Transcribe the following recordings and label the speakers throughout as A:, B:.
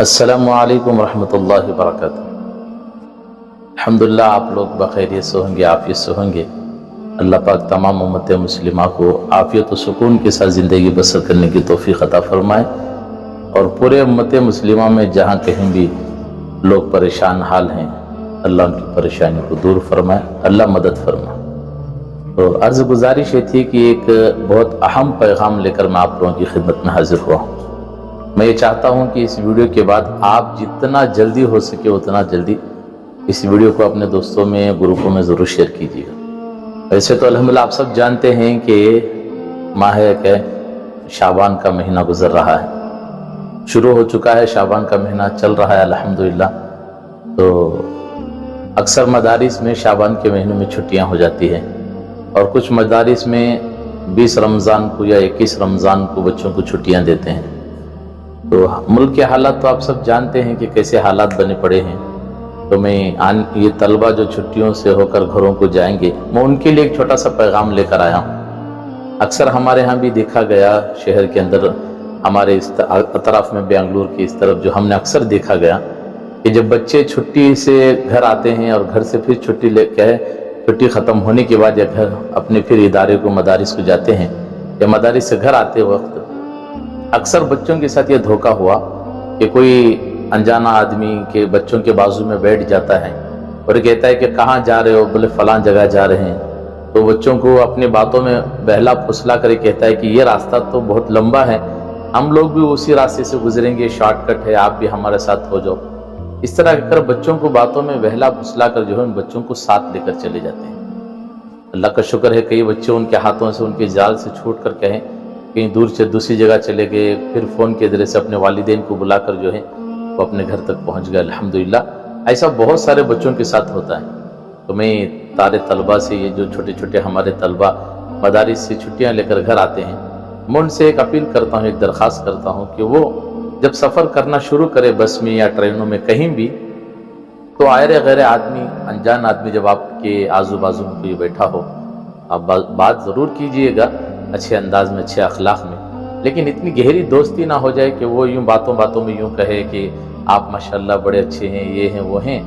A: अस्सलामुअलैकुम रहमतुल्लाहि वबरकातुहू। अल्हम्दुलिल्लाह आप लोग बखैरियत से होंगे, आफियत से होंगे। अल्लाह पाक तमाम उम्मत मुस्लिमा को आफियत व सुकून के साथ ज़िंदगी बसर करने की तौफीक अता फरमाए और पूरे उम्मत मुस्लिमा में जहाँ कहीं भी लोग परेशान हाल हैं, अल्लाह उनकी परेशानी को दूर फरमाए, अल्लाह मदद फरमाए। तो अर्ज़ गुजारिश ये थी कि एक बहुत अहम पैगाम लेकर मैं आप लोगों की खिदमत में हाजिर हुआ हूँ। मैं ये चाहता हूँ कि इस वीडियो के बाद आप जितना जल्दी हो सके उतना जल्दी इस वीडियो को अपने दोस्तों में, ग्रुपों में ज़रूर शेयर कीजिएगा। वैसे तो अल्हम्दुलिल्लाह आप सब जानते हैं कि माह के शाबान का महीना गुजर रहा है, शुरू हो चुका है, शाबान का महीना चल रहा है अल्हम्दुलिल्लाह। तो अक्सर मदारिस में शाबान के महीने में छुट्टियाँ हो जाती हैं और कुछ मदारिस में 20 रमज़ान को या 21 रमज़ान को बच्चों को छुट्टियाँ देते हैं। तो मुल्क के हालात तो आप सब जानते हैं कि कैसे हालात बने पड़े हैं। तो मैं ये तलबा जो छुट्टियों से होकर घरों को जाएंगे, मैं उनके लिए एक छोटा सा पैगाम लेकर आया हूँ। अक्सर हमारे यहाँ भी देखा गया, शहर के अंदर हमारे इस अतराफ में, बेंगलुरु की इस तरफ जो हमने अक्सर देखा गया कि जब बच्चे छुट्टी से घर आते हैं और घर से फिर छुट्टी छुट्टी ख़त्म होने के बाद या घर अपने फिर इदारे को, मदारिस को जाते हैं या मदारिस से घर आते वक्त अक्सर बच्चों के साथ ये धोखा हुआ कि कोई अनजाना आदमी के बच्चों के बाजू में बैठ जाता है और कहता है कि कहाँ जा रहे हो, बोले फलां जगह जा रहे हैं। तो बच्चों को अपनी बातों में बहला फुसला कर कहता है कि ये रास्ता तो बहुत लंबा है, हम लोग भी उसी रास्ते से गुजरेंगे, शॉर्टकट है, आप भी हमारे साथ हो जाओ। इस तरह कर बच्चों को बातों में बहला फुसला कर जो है उन बच्चों को साथ लेकर चले जाते हैं। अल्लाह का शुक्र है कई बच्चे उनके हाथों से, उनके जाल से छूट कर कहें कहीं दूर से दूसरी जगह चले गए, फिर फ़ोन के ज़रिए से अपने वालिदैन को बुलाकर जो है वो अपने घर तक पहुंच गए अल्हम्दुलिल्लाह। ऐसा बहुत सारे बच्चों के साथ होता है। तो मैं तारे तलबा से, ये जो छोटे छोटे हमारे तलबा मदारिस से छुट्टियां लेकर घर आते हैं, मैं उनसे एक अपील करता हूँ, एक दरख्वास्त करता हूँ कि वो जब सफ़र करना शुरू करे बस में या ट्रेनों में कहीं भी, तो आयरे गैर आदमी, अनजान आदमी जब आपके आजू बाजू में कोई बैठा हो, आप बात ज़रूर कीजिएगा अच्छे अंदाज में, अच्छे अखलाक में, लेकिन इतनी गहरी दोस्ती ना हो जाए कि वो यूं बातों बातों में यूं कहे कि आप माशाल्लाह बड़े अच्छे हैं, ये हैं वो हैं,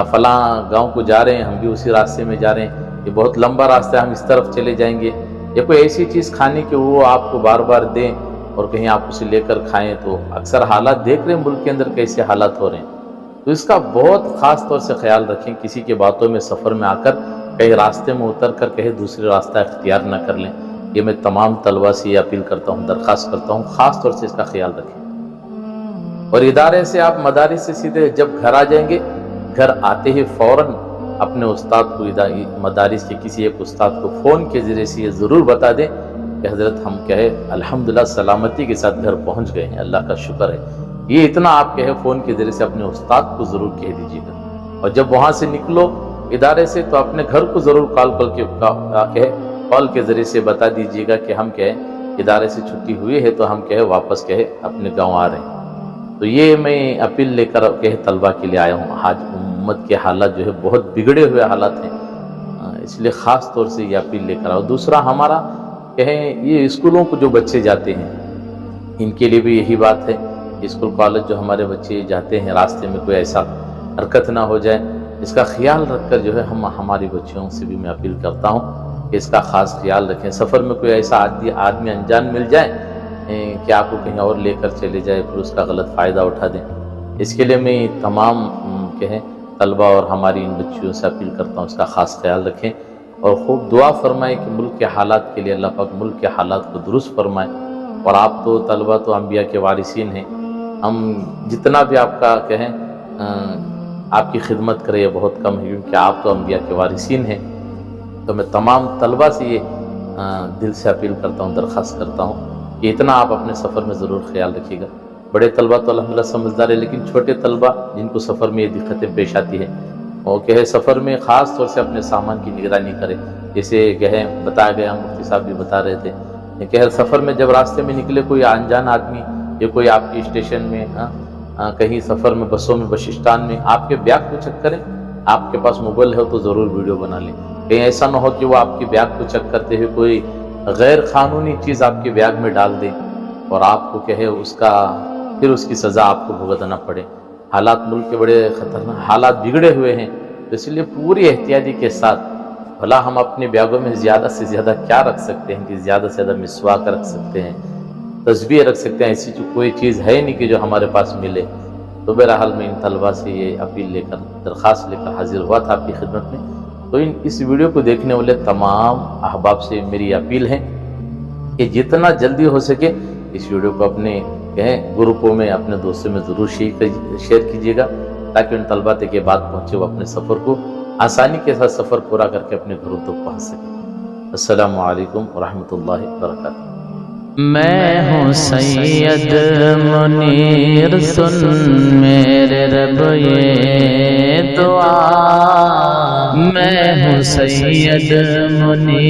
A: फलां गांव को जा रहे हैं, हम भी उसी रास्ते में जा रहे हैं, ये बहुत लंबा रास्ता है, हम इस तरफ चले जाएंगे, या कोई ऐसी चीज़ खाने की वो आपको बार बार दें और कहीं आप उसे लेकर खाएं। तो अक्सर हालात देख रहे हैं मुल्क के अंदर कैसे हालात हो रहे हैं। तो इसका बहुत ख़ास तौर से ख्याल रखें, किसी के बातों में सफ़र में आकर कहीं रास्ते में उतर कर कहीं दूसरे रास्ता इख्तियार न कर लें। ये मैं तमाम तलबा से ये अपील करता हूँ, दरख्वास्त करता हूँ, ख़ास तौर से इसका ख्याल रखें। और इदारे से आप मदारिस से सीधे जब घर आ जाएंगे, घर आते ही फ़ौरन अपने उस्ताद को, मदारिस के किसी एक उस्ताद को फ़ोन के ज़रिए से ये ज़रूर बता दें कि हज़रत हम कहे अल्हम्दुलिल्लाह सलामती के साथ घर पहुँच गए हैं, अल्लाह का शुक्र है। ये इतना आप कहे फ़ोन के ज़रिए से अपने उस्ताद को ज़रूर कह दीजिएगा। और जब वहाँ से निकलो इदारे से, तो अपने घर को ज़रूर कॉल के ज़रिए से बता दीजिएगा कि हम कहे इदारे से छुट्टी हुई है, तो हम कहे वापस कहे अपने गांव आ रहे हैं। तो ये मैं अपील लेकर कहे तलबा के लिए आया हूँ। आज उम्मत के हालात जो है बहुत बिगड़े हुए हालात हैं, इसलिए ख़ास तौर से ये अपील लेकर आओ। दूसरा हमारा कहें ये स्कूलों को जो बच्चे जाते हैं, इनके लिए भी यही बात है, स्कूल कॉलेज जो हमारे बच्चे जाते हैं, रास्ते में कोई ऐसा हरकत ना हो जाए, इसका ख्याल रखकर जो है हम हमारी बच्चियों से भी मैं अपील करता हूँ कि इसका ख़ास ख्याल रखें। सफ़र में कोई ऐसा आदमी अनजान मिल जाए कि आपको कहीं और लेकर चले जाए, फिर उसका गलत फ़ायदा उठा दें। इसके लिए मैं तमाम कहें तलबा और हमारी इन बच्चियों से अपील करता हूँ, इसका ख़ास ख्याल रखें और खूब दुआ फरमाएँ कि मुल्क के हालात के लिए अल्लाह पाक मुल्क के हालात को दुरुस्त फरमाए। और आप तो तलबा तो अम्बिया के वारिसीन हैं, हम जितना भी आपका कहें आपकी खिदमत करें ये बहुत कम है, क्योंकि आप तो अम्बिया के वारिसीन हैं। तो मैं तमाम तलबा से ये दिल से अपील करता हूँ, दरख्वास्त करता हूँ कि इतना आप अपने सफ़र में ज़रूर ख्याल रखिएगा। बड़े तलबा तो अल्हम्दुलिल्लाह समझदार है, लेकिन छोटे तलबा जिनको सफ़र में ये दिक्कतें पेश आती है, वो कहे सफ़र में ख़ास तौर से अपने सामान की निगरानी करें। जैसे कहे बताया गया, मुफ्ती साहब भी बता रहे थे, कहे सफ़र में जब रास्ते में निकले कोई अनजान आदमी या कोई आपके स्टेशन में, कहीं सफ़र में, बसों में, बशिस्तान में आपके बैग को चेक करें। आपके पास मोबाइल है तो ज़रूर वीडियो बना लें। कहीं ऐसा ना हो कि वो आपके बैग को चेक करते हुए कोई गैर कानूनी चीज़ आपके बैग में डाल दें और आपको कहे उसका پھر اس کی سزا آپ کو بھگتنا پڑے۔ حالات ملک کے بڑے خطرناک حالات بگڑے ہوئے ہیں، اس لیے پوری احتیاطی کے ساتھ بھلا ہم اپنے بیگوں میں زیادہ سے زیادہ کیا رکھ سکتے ہیں کہ زیادہ سے زیادہ مسواک رکھ سکتے ہیں، تسبیح رکھ سکتے ہیں، ایسی کوئی چیز ہے نہیں کہ جو ہمارے پاس ملے۔ تو بہرحال میں ان طلباء سے یہ اپیل لے کر درخواست لے کر حاضر ہوا تھا آپ کی خدمت میں۔ تو اس ویڈیو کو دیکھنے والے تمام احباب سے میری اپیل ہے کہ جتنا جلدی ہو سکے اس ویڈیو کو اپنے گروپوں میں اپنے دوستوں میں ضرور شیئر کیجیے گا، تاکہ ان طلباء تک یہ بات پہنچے، وہ اپنے سفر کو آسانی کے ساتھ سفر پورا کر کے اپنے گھروں تک پہنچ سکے۔ السلام علیکم ورحمۃ اللہ وبرکاتہ۔
B: میں ہوں سید منیر، سن میرے رب یہ دعا، میں ہوں سید منیر۔